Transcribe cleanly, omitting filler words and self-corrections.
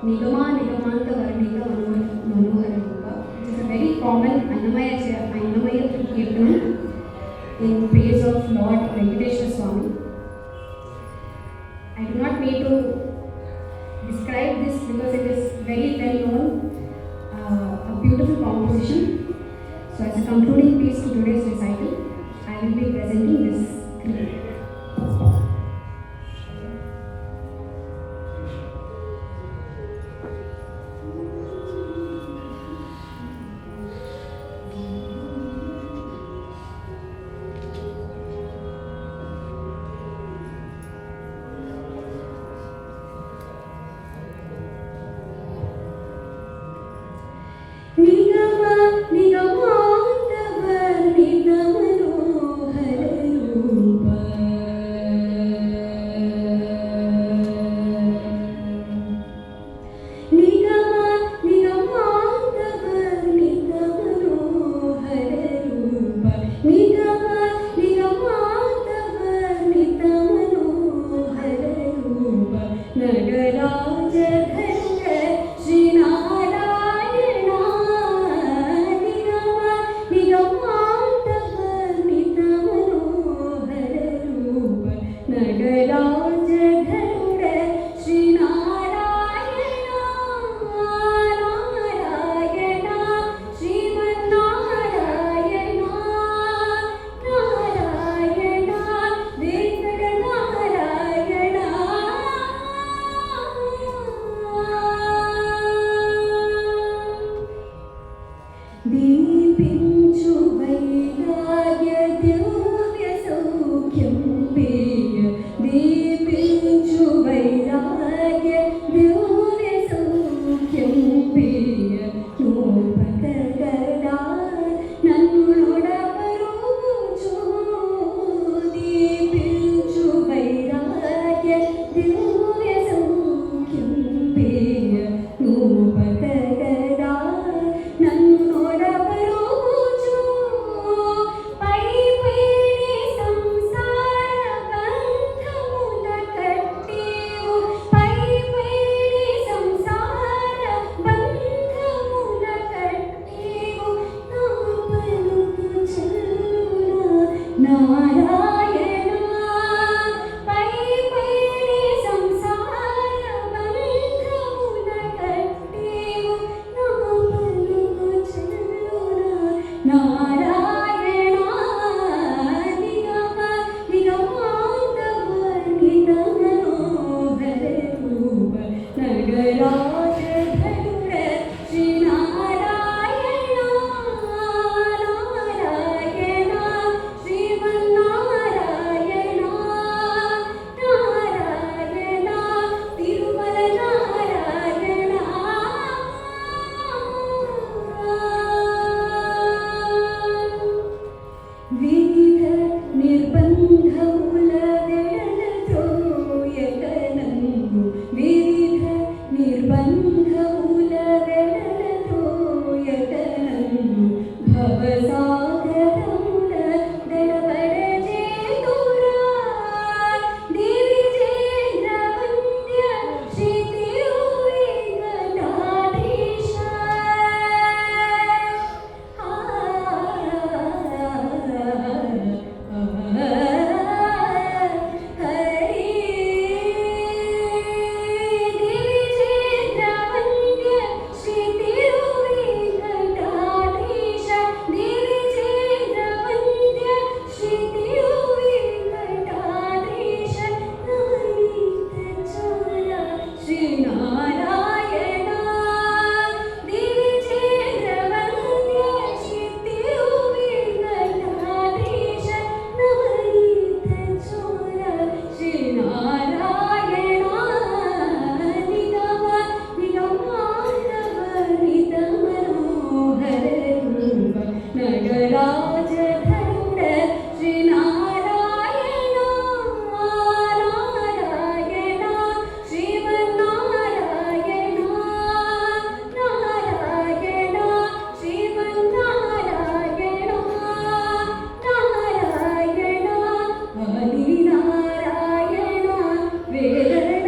Nigama Nigamanta Varnika Manohara Yoga. It is a very common Annamaya Kirtanam in praise of Lord Venkateshwara Swami. I do not need to describe this because it is very well known, a beautiful composition. So as a concluding piece to today's recital, I will be presenting this creed. Nigama Nigamanta Varnika Manohara Yoga. Nigama Nigamanta Varnika Manohara Yoga. Nigama Nigamanta Varnika Manohara Yoga. Nagaraja Dhanka Shri Narayana. Nigamanta Varnika Manohara Yoga. Nagaraja Dhanka Shri Narayana. Narayana Sriman Narayana. Narayana Venkata Narayana. దీపించు వైరాగ్య దివ్య సౌఖ్యం పేయ. దీపించు వైరాగ్య దివ్య సౌఖ్యం పేయ. నోపకగడా నన్ను నొడపరుచు. దీపించు వైరాగ్య దివ్య సౌఖ్యం పేయ. నోపకగడా నన్ను నొడపరుచు. పై పైని సంసార బంధముల కట్టేవు. పై పైని సంసార బంధముల కట్టేవు. నా పలుకు చల్లునా నారాయణ. పై పైని సంసార బంధముల కట్టేవు. నా పలుకు చల్లునా నారాయణ. నిగమ నిగమాంత వర్ణిత మనోహర రూప. నగరాజ ధనుడ శ్రీ నారాయణ. నారాయణ శ్రీమన్నారాయణ. నారాయణ తిరుమల నారాయణ. వివిధ నిర్బంధముల వెడలతోయగనంగు. వివిధ నిర్బంధముల వెడలతోయగనంగు. భవసాగరముల దడబడజేతురా. దివిజేంద్ర వంద్య శ్రీ తిరువేంకటాద్రీశ. Vedana